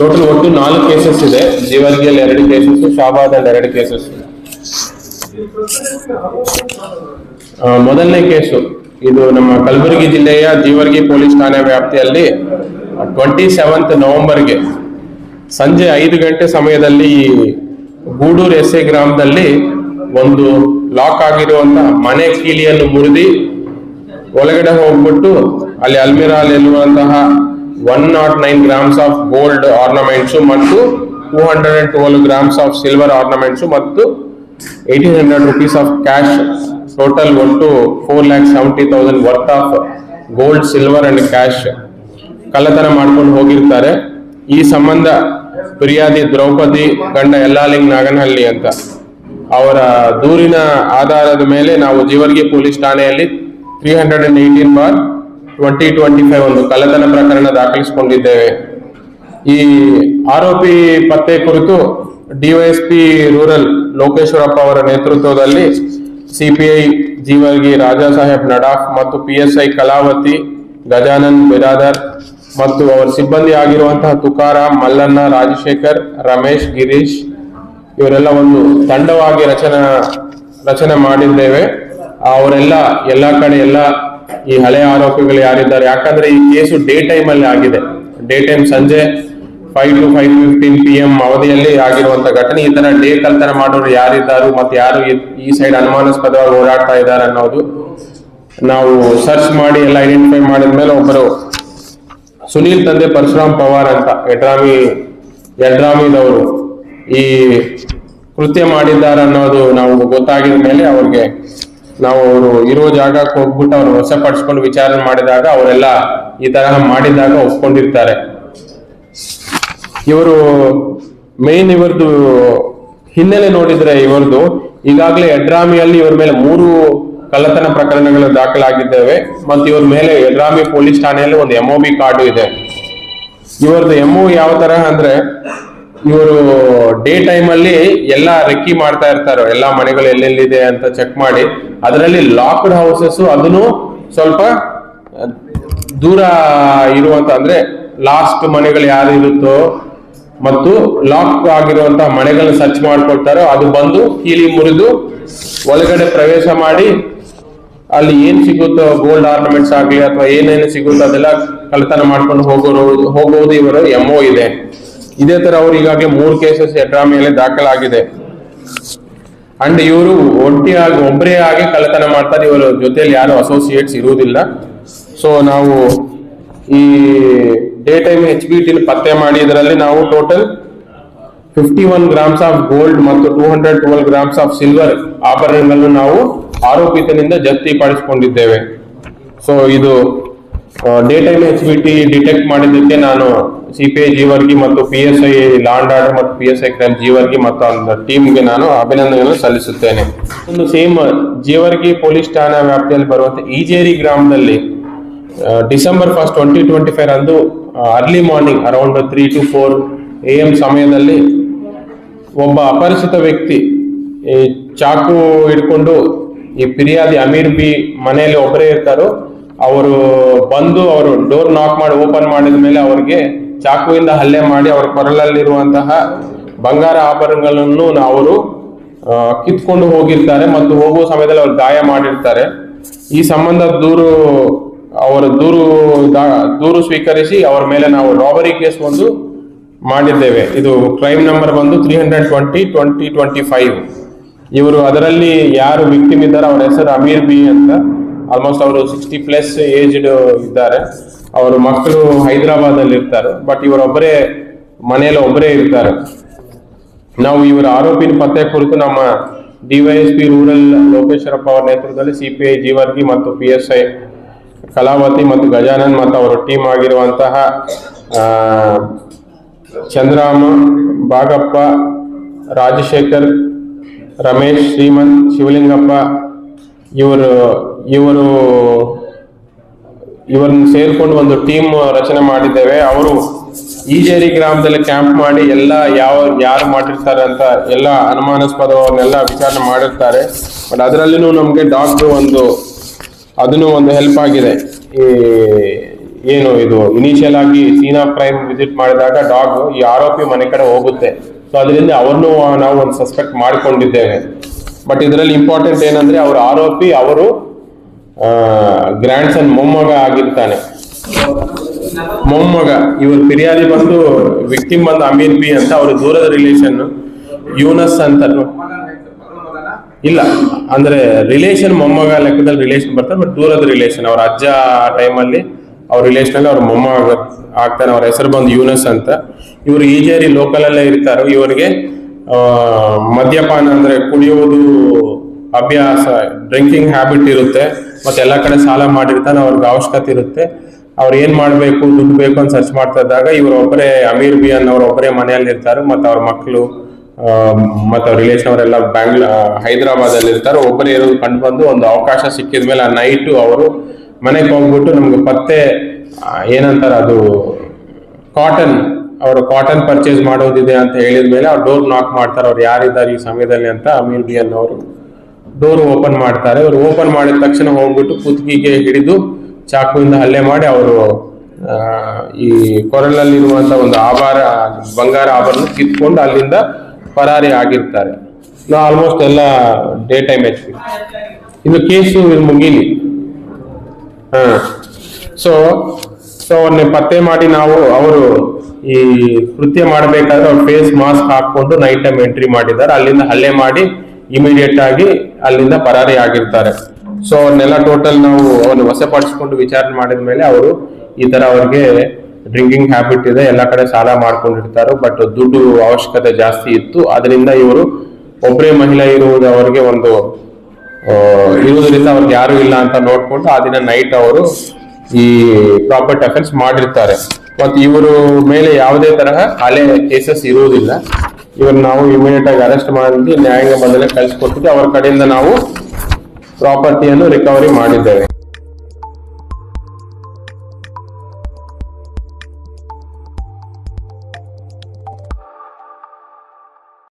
Total ಒಟ್ಟು 4 cases ಇದೆ. ಜೀವರ್ಗಿಯಲ್ಲಿ 2 cases, ಶಾಬಾದಲ್ಲಿ 2 cases. ಮೊದಲನೇ ಕೇಸು ಇದು ನಮ್ಮ ಕಲಬುರಗಿ ಜಿಲ್ಲೆಯ ಜೀವರ್ಗಿ ಪೊಲೀಸ್ ಠಾಣೆ ವ್ಯಾಪ್ತಿಯಲ್ಲಿ 27 ನವೆಂಬರ್ಗೆ ಸಂಜೆ 5 ಗಂಟೆ ಸಮಯದಲ್ಲಿ ಗೂಡೂರು ಎಸ್ಎ ಗ್ರಾಮದಲ್ಲಿ ಒಂದು ಲಾಕ್ ಆಗಿರುವಂತಹ ಮನೆ ಕೀಲಿಯನ್ನು ಮುರಿದಿ ಒಳಗಡೆ ಹೋಗ್ಬಿಟ್ಟು ಅಲ್ಲಿ ಅಲ್ಮಿರಾಲಿರುವಂತಹ 109 ಗ್ರಾಮ್ಸ್ ಆಫ್ ಗೋಲ್ಡ್ ಆರ್ನಮೆಂಟ್ಸ್ ಮತ್ತು 212 ಗ್ರಾಮ್ಸ್ ಆಫ್ ಸಿಲ್ವರ್ ಆರ್ನಮೆಂಟ್ಸ್ ಮತ್ತು 1800 rupees ಆಫ್ ಕ್ಯಾಶ್, ಟೋಟಲ್ ಒಟ್ಟು 4,70,000 worth of gold, silver and cash ಕಳ್ಳತನ ಮಾಡ್ಕೊಂಡು ಹೋಗಿರ್ತಾರೆ. ಈ ಸಂಬಂಧ ಫಿರ್ಯಾದಿ ದ್ರೌಪದಿ ಗಂಡ ಯಲ್ಲಾಲಿಂಗ್ ನಾಗನಹಳ್ಳಿ ಅಂತ ಅವರ ದೂರಿನ ಆಧಾರದ ಮೇಲೆ ನಾವು ಜೀವರ್ಗಿ ಪೊಲೀಸ್ ಠಾಣೆಯಲ್ಲಿ 318/2025 ಒಂದು ಕಳ್ಳತನ ಪ್ರಕರಣ ದಾಖಲಿಸಿಕೊಂಡಿದ್ದೇವೆ. ಈ ಆರೋಪಿ ಪತ್ತೆ ಕುರಿತು ಡಿವೈಎಸ್ಪಿ ರೂರಲ್ ಲೋಕೇಶ್ವರಪ್ಪ ಅವರ ನೇತೃತ್ವದಲ್ಲಿ ಸಿಪಿಐ ಜೀವರ್ಗಿ ರಾಜಾ ಸಾಹೇಬ್ ನಡಾಫ್ ಮತ್ತು PSI ಕಲಾವತಿ ಗಜಾನನ್ ಬಿರಾದರ್ ಮತ್ತು ಅವರ ಸಿಬ್ಬಂದಿ ಆಗಿರುವಂತಹ ತುಕಾರಾಮ್, ಮಲ್ಲಣ್ಣ, ರಾಜಶೇಖರ್, ರಮೇಶ್, ಗಿರೀಶ್ ಇವರೆಲ್ಲ ಒಂದು ತಂಡವಾಗಿ ರಚನೆ ಮಾಡಿದ್ದೇವೆ. ಅವರೆಲ್ಲ ಎಲ್ಲಾ ಕಡೆ ಈ ಹಳೆಯ ಆರೋಪಿಗಳು ಯಾರಿದ್ದಾರೆ, ಯಾಕಂದ್ರೆ ಈ ಕೇಸು ಡೇ ಟೈಮ್ ಅಲ್ಲಿ ಆಗಿದೆ. ಡೇ ಟೈಮ್ ಸಂಜೆ 5 to 5:15 PM ಅವಧಿಯಲ್ಲಿ ಆಗಿರುವಂತ ಘಟನೆ. ಈ ತರ ಡೇ ಕಳ್ತನ ಮಾಡೋರು ಯಾರಿದ್ದಾರು ಮತ್ತು ಯಾರು ಈ ಸೈಡ್ ಅನುಮಾನಾಸ್ಪದವಾಗಿ ಓಡಾಡ್ತಾ ಇದ್ದಾರೆ ಅನ್ನೋದು ನಾವು ಸರ್ಚ್ ಮಾಡಿ ಎಲ್ಲ ಐಡೆಂಟಿಫೈ ಮಾಡಿದ್ಮೇಲೆ ಒಬ್ಬರು ಸುನೀಲ್ ತಂದೆ ಪರಶುರಾಮ್ ಪವಾರ್ ಅಂತ ಯಡ್ರಾಮಿದವರು ಈ ಕೃತ್ಯ ಮಾಡಿದ್ದಾರೆ ಅನ್ನೋದು ನಾವು ಗೊತ್ತಾಗಿದ ಮೇಲೆ ಅವ್ರಿಗೆ ನಾವು ಅವರು ಇರೋ ಜಾಗಕ್ಕೆ ಹೋಗ್ಬಿಟ್ಟು ಅವ್ರು ವಶಪಡಿಸ್ಕೊಂಡು ವಿಚಾರಣೆ ಮಾಡಿದಾಗ ಅವರೆಲ್ಲ ಈ ತರಹ ಮಾಡಿದಾಗ ಒಪ್ಕೊಂಡಿರ್ತಾರೆ. ಇವರು ಮೇನ್ ಇವರದು ಹಿನ್ನೆಲೆ ನೋಡಿದ್ರೆ ಇವರದು ಈಗಾಗಲೇ ಯಡ್ರಾಮಿಯಲ್ಲಿ ಇವರ ಮೇಲೆ 3 ಕಳ್ಳತನ ಪ್ರಕರಣಗಳು ದಾಖಲಾಗಿದ್ದೇವೆ ಮತ್ತು ಇವ್ರ ಮೇಲೆ ಯಡ್ರಾಮಿ ಪೊಲೀಸ್ ಠಾಣೆಯಲ್ಲಿ ಒಂದು MOB ಕಾರ್ಡು ಇದೆ. ಇವರದ್ದು MO ಯಾವ ತರ ಅಂದ್ರೆ ಇವರು ಡೇ ಟೈಮ್ ಅಲ್ಲಿ ಎಲ್ಲಾ ರೆಕ್ಕಿ ಮಾಡ್ತಾ ಇರ್ತಾರೆ, ಎಲ್ಲಾ ಮನೆಗಳು ಎಲ್ಲೆಲ್ಲಿದೆ ಅಂತ ಚೆಕ್ ಮಾಡಿ ಅದರಲ್ಲಿ ಲಾಕ್ಡ್ ಹೌಸಸ್ ಅದನ್ನು ಸ್ವಲ್ಪ ದೂರ ಇರುವಂತ ಅಂದ್ರೆ ಲಾಸ್ಟ್ ಮನೆಗಳು ಯಾರು ಇರುತ್ತೋ ಮತ್ತು ಲಾಕ್ ಆಗಿರುವಂತಹ ಮನೆಗಳನ್ನ ಸರ್ಚ್ ಮಾಡ್ಕೊಳ್ತಾರೋ ಅದು ಬಂದು ಕೀಲಿ ಮುರಿದು ಒಳಗಡೆ ಪ್ರವೇಶ ಮಾಡಿ ಅಲ್ಲಿ ಏನ್ ಸಿಗುತ್ತೋ ಗೋಲ್ಡ್ ಆರ್ನಮೆಂಟ್ಸ್ ಆಗ್ಲಿ ಅಥವಾ ಏನೇನು ಸಿಗುತ್ತೋ ಅದೆಲ್ಲ ಕಳ್ಳತನ ಮಾಡ್ಕೊಂಡು ಹೋಗೋದು ಇವರ MO ಇದೆ. ಇದೇ ತರ ಅವ್ರು ಈಗಾಗಲೇ 3 ಕೇಸಸ್ ಯಡ್ರಾಮಿಯಲ್ಲಿ ದಾಖಲಾಗಿದೆ. ಅಂಡ್ ಇವರು ಒಬ್ಬರೇ ಆಗಿ ಕಳ್ಳತನ ಮಾಡ್ತಾರೆ, ಇವರ ಜೊತೆಯಲ್ಲಿ ಯಾರು ಅಸೋಸಿಯೇಟ್ಸ್ ಇರುವುದಿಲ್ಲ. ಸೊ ನಾವು ಈ ಡೇ ಟೈಮ್ HBT ಪತ್ತೆ ಮಾಡಿ ಇದರಲ್ಲಿ ನಾವು ಟೋಟಲ್ 51 ಗ್ರಾಮ್ಸ್ ಆಫ್ ಗೋಲ್ಡ್ ಮತ್ತು 212 ಗ್ರಾಮ್ಸ್ ಆಫ್ ಸಿಲ್ವರ್ ಆಭರಣಗಳನ್ನು ನಾವು ಆರೋಪಿತನಿಂದ ಜಪ್ತಿ ಪಡಿಸಿಕೊಂಡಿದ್ದೇವೆ. ಸೊ ಇದು ಡೇ ಟೈಮ್ HBT ಡಿಟೆಕ್ಟ್ ಮಾಡಿದ್ದಕ್ಕೆ ನಾನು ಸಿಪಿಐ ಜೀವರ್ಗಿ ಮತ್ತು PSI ಲಾ ಅಂಡ್ ಆರ್ಡರ್ ಮತ್ತು PSI ಕ್ರೈಮ್ ಜೀವರ್ಗಿ ಮತ್ತು ಟೀಮ್ಗೆ ನಾನು ಅಭಿನಂದನೆಗಳನ್ನು ಸಲ್ಲಿಸುತ್ತೇನೆ. ಒಂದು ಸೇಮ್ ಜೀವರ್ಗಿ ಪೊಲೀಸ್ ಠಾಣಾ ವ್ಯಾಪ್ತಿಯಲ್ಲಿ ಬರುವಂತ ಈಜೇರಿ ಗ್ರಾಮದಲ್ಲಿ December 1st, 2025 ಅಂದು early morning around 3 to 4 AM ಸಮಯದಲ್ಲಿ ಒಬ್ಬ ಅಪರಿಚಿತ ವ್ಯಕ್ತಿ ಈ ಚಾಕು ಹಿಡ್ಕೊಂಡು ಈ ಫಿರ್ಯಾದಿ ಅಮೀರ್ ಬಿ ಮನೆಯಲ್ಲಿ ಒಬ್ಬರೇ ಇರ್ತಾರೋ ಅವರು ಬಂದು ಅವರು ಡೋರ್ ನಾಕ್ ಮಾಡಿ ಓಪನ್ ಮಾಡಿದ ಮೇಲೆ ಅವ್ರಿಗೆ ಚಾಕುವಿಂದ ಹಲ್ಲೆ ಮಾಡಿ ಅವರ ಕೊರಳಲ್ಲಿರುವಂತಹ ಬಂಗಾರ ಆಭರಣಗಳನ್ನು ಅವರು ಕಿತ್ಕೊಂಡು ಹೋಗಿರ್ತಾರೆ ಮತ್ತು ಹೋಗುವ ಸಮಯದಲ್ಲಿ ಅವ್ರು ಗಾಯ ಮಾಡಿರ್ತಾರೆ. ಈ ಸಂಬಂಧ ದೂರು ಸ್ವೀಕರಿಸಿ ಅವರ ಮೇಲೆ ನಾವು ರಾಬರಿ ಕೇಸ್ ಒಂದು ಮಾಡಿದ್ದೇವೆ. ಇದು ಕ್ರೈಮ್ ನಂಬರ್ ಬಂದು 320/2025. ಇವರು ಅದರಲ್ಲಿ ಯಾರು ವಿಕ್ಟಿಮ್ ಇದ್ದಾರೆ ಅವರ ಹೆಸರು ಅಮೀರ್ ಬಿ ಅಂತ. ಆಲ್ಮೋಸ್ಟ್ ಅವರು 60+ ಏಜ್ಡ್ ಇದ್ದಾರೆ. ಅವರು ಮಕ್ಕಳು ಹೈದರಾಬಾದ್ ಅಲ್ಲಿ ಇರ್ತಾರೆ, ಬಟ್ ಇವರೊಬ್ಬರೇ ಮನೆಯಲ್ಲಿ ಒಬ್ಬರೇ ಇರ್ತಾರೆ. ನಾವು ಇವರ ಆರೋಪಿನ ಪತ್ತೆ ಕುರಿತು ನಮ್ಮ ಡಿವೈಎಸ್ಪಿ ರೂರಲ್ ಲೋಕೇಶ್ವರಪ್ಪ ಅವರ ನೇತೃತ್ವದಲ್ಲಿ ಸಿಪಿಐ ಜೀವರ್ಗಿ ಮತ್ತು PSI ಕಲಾವತಿ ಮತ್ತು ಗಜಾನನ್ ಮತ್ತು ಅವರ ಟೀಮ್ ಆಗಿರುವಂತಹ ಚಂದ್ರಾಮ, ಬಾಗಪ್ಪ, ರಾಜಶೇಖರ್, ರಮೇಶ್, ಶ್ರೀಮಂತ್, ಶಿವಲಿಂಗಪ್ಪ ಇವರನ್ನು ಸೇರ್ಕೊಂಡು ಒಂದು ಟೀಮ್ ರಚನೆ ಮಾಡಿದ್ದೇವೆ. ಅವರು ಈಜೇರಿ ಗ್ರಾಮದಲ್ಲಿ ಕ್ಯಾಂಪ್ ಮಾಡಿ ಯಾರು ಮಾಡಿರ್ತಾರೆ ಅಂತ ಎಲ್ಲ ಅನುಮಾನಾಸ್ಪದವನ್ನೆಲ್ಲ ವಿಚಾರಣೆ ಮಾಡಿರ್ತಾರೆ. ಬಟ್ ಅದರಲ್ಲಿನೂ ನಮ್ಗೆ ಡಾಕ್ಟರ್ ಅದನ್ನು ಒಂದು ಹೆಲ್ಪ್ ಆಗಿದೆ. ಏನು ಇದು ಇನಿಷಿಯಲ್ ಆಗಿ ಸೀನ್ ಆಫ್ ಕ್ರೈಮ್ ವಿಸಿಟ್ ಮಾಡಿದಾಗ ಡಾಗ್ ಈ ಆರೋಪಿ ಮನೆ ಕಡೆ ಹೋಗುತ್ತೆ. ಸೊ ಅದರಿಂದ ಅವ್ರನ್ನು ನಾವು ಒಂದು ಸಸ್ಪೆಕ್ಟ್ ಮಾಡಿಕೊಂಡಿದ್ದೇವೆ. ಬಟ್ ಇದರಲ್ಲಿ ಇಂಪಾರ್ಟೆಂಟ್ ಏನಂದ್ರೆ ಅವ್ರ ಆರೋಪಿ ಅವರು ಗ್ರ್ಯಾಂಡ್ ಸನ್ ಮೊಮ್ಮಗ ಆಗಿರ್ತಾನೆ. ಮೊಮ್ಮಗ ಇವ್ರ ಫಿರ್ಯಾದಿ ಬಂದು ವಿಕ್ಟಿಮ್ ಬಂದು ಅಮೀರ್ ಬಿ ಅಂತ, ಅವ್ರ ದೂರದ ರಿಲೇಷನ್ ಯೂನಸ್ ಅಂತ. ಇಲ್ಲ ಅಂದ್ರೆ ರಿಲೇಷನ್ ಮೊಮ್ಮಗ ಲೆಕ್ಕದಲ್ಲಿ ರಿಲೇಷನ್ ಬರ್ತಾರೆ, ಬಟ್ ದೂರದ ರಿಲೇಷನ್. ಅವ್ರ ಅಜ್ಜ ಟೈಮಲ್ಲಿ ಅವ್ರ ರಿಲೇಷನ್ ಅಲ್ಲಿ ಅವ್ರ ಮೊಮ್ಮಗ ಆಗ್ತಾನೆ. ಅವ್ರ ಹೆಸರು ಬಂದು ಯೂನಸ್ ಅಂತ. ಇವರು ಈಜೇರಿ ಲೋಕಲ್ ಅಲ್ಲೇ ಇರ್ತಾರೋ. ಇವರಿಗೆ ಮದ್ಯಪಾನ ಅಂದ್ರೆ ಕುಡಿಯುವುದು ಅಭ್ಯಾಸ, ಡ್ರಿಂಕಿಂಗ್ ಹ್ಯಾಬಿಟ್ ಇರುತ್ತೆ. ಮತ್ತೆ ಎಲ್ಲಾ ಕಡೆ ಸಾಲ ಮಾಡಿರ್ತಾನೆ. ಅವ್ರಿಗೆ ಅವಶ್ಯಕತೆ ಇರುತ್ತೆ. ಅವ್ರು ಏನ್ ಮಾಡ್ಬೇಕು, ದುಡ್ಡು ಬೇಕು ಅಂತ ಸರ್ಚ್ ಮಾಡ್ತಾ ಇದ್ದಾಗ ಇವರೊಬ್ಬರೇ ಅಮೀರ್ ಬಿ ಅನ್ನೋರೊಬ್ಬರೇ ಮನೆಯಲ್ಲಿ ಇರ್ತಾರೆ. ಮತ್ತೆ ಅವ್ರ ಮಕ್ಕಳು ಮತ್ತೆ ಅವ್ರ ರಿಲೇಷನ್ ಅವರೆಲ್ಲ ಹೈದರಾಬಾದ್ ಅಲ್ಲಿ ಇರ್ತಾರೆ. ಒಬ್ಬರೇ ಇರೋದು ಕಂಡು ಬಂದು ಒಂದು ಅವಕಾಶ ಸಿಕ್ಕಿದ ಮೇಲೆ ಆ ನೈಟು ಅವರು ಮನೆಗೆ ಹೋಗ್ಬಿಟ್ಟು ನಮ್ಗೆ ಪತ್ತೆ ಏನಂತಾರೆ ಅದು ಕಾಟನ್ ಪರ್ಚೇಸ್ ಮಾಡೋದಿದೆ ಅಂತ ಹೇಳಿದ ಮೇಲೆ ಅವ್ರು ಡೋರ್ ನಾಕ್ ಮಾಡ್ತಾರೆ. ಅವ್ರು ಯಾರಿದ್ದಾರೆ ಈ ಸಮಯದಲ್ಲಿ ಅಂತ ಅಮೀರ್ ಬಿ ಅನ್ನೋರು ಡೋರ್ ಓಪನ್ ಮಾಡ್ತಾರೆ. ಅವ್ರು ಓಪನ್ ಮಾಡಿದ ತಕ್ಷಣ ಹೋಗ್ಬಿಟ್ಟು ಕುತ್ತಿಗೆಗೆ ಹಿಡಿದು ಚಾಕುವಿಂದ ಹಲ್ಲೆ ಮಾಡಿ ಅವರು ಈ ಕೊರಳಲ್ಲಿರುವಂತ ಒಂದು ಬಂಗಾರ ಆಭರಣ ಕಿತ್ಕೊಂಡು ಅಲ್ಲಿಂದ ಪರಾರಿ ಆಗಿರ್ತಾರೆ. ಆಲ್ಮೋಸ್ಟ್ ಎಲ್ಲ ಡೇ ಟೈಮ್ HP. ಇದು ಕೇಸು ಮುಗಿಲಿ. ಸೊ ಅವ್ರನ್ನ ಪತ್ತೆ ಮಾಡಿ ನಾವು ಅವರು ಈ ಕೃತ್ಯ ಮಾಡಬೇಕಾದ್ರೆ ಅವ್ರ ಫೇಸ್ ಮಾಸ್ಕ್ ಹಾಕೊಂಡು ನೈಟ್ ಟೈಮ್ ಎಂಟ್ರಿ ಮಾಡಿದ್ದಾರೆ. ಅಲ್ಲಿಂದ ಹಲ್ಲೆ ಮಾಡಿ ಇಮಿಡಿಯೇಟ್ ಆಗಿ ಅಲ್ಲಿಂದ ಪರಾರಿ ಆಗಿರ್ತಾರೆ. ಸೊ ಅವ್ರನ್ನೆಲ್ಲ ಟೋಟಲ್ ನಾವು ಅವ್ರನ್ನ ವಶಪಡಿಸಿಕೊಂಡು ವಿಚಾರಣೆ ಮಾಡಿದ ಮೇಲೆ ಅವರು ಈ ತರ ಅವ್ರಿಗೆ ಡ್ರಿಂಕಿಂಗ್ ಹ್ಯಾಬಿಟ್ ಇದೆ, ಎಲ್ಲ ಕಡೆ ಸಾಲ ಮಾಡ್ಕೊಂಡಿರ್ತಾರೆ. ಬಟ್ ದುಡ್ಡು ಅವಶ್ಯಕತೆ ಜಾಸ್ತಿ ಇತ್ತು. ಅದರಿಂದ ಇವರು ಒಬ್ಬರೇ ಮಹಿಳೆ ಇರುವುದು ಅವರಿಗೆ ಒಂದು ಇರುವುದರಿಂದ ಅವ್ರಿಗೆ ಯಾರು ಇಲ್ಲ ಅಂತ ನೋಡ್ಕೊಂಡು ಆ ದಿನ ನೈಟ್ ಅವರು ಈ ಪ್ರಾಪರ್ಟಿ ಅಫೆನ್ಸ್ ಮಾಡಿರ್ತಾರೆ. ಮತ್ತು ಇವರು ಮೇಲೆ ಯಾವುದೇ ತರಹ ಹಳೆ ಕೇಸಸ್ ಇರುವುದಿಲ್ಲ. ಇವ್ರನ್ನ ನಾವು ಇಮಿಡಿಯೇಟ್ ಆಗಿ ಅರೆಸ್ಟ್ ಮಾಡಿ ನ್ಯಾಯಾಂಗ ಬಂಧನಕ್ಕೆ ಕಳಿಸ್ಕೊಟ್ಟಿದ್ದು ಅವರ ಕಡೆಯಿಂದ ನಾವು ಪ್ರಾಪರ್ಟಿಯನ್ನು ರಿಕವರಿ ಮಾಡಿದ್ದೇವೆ.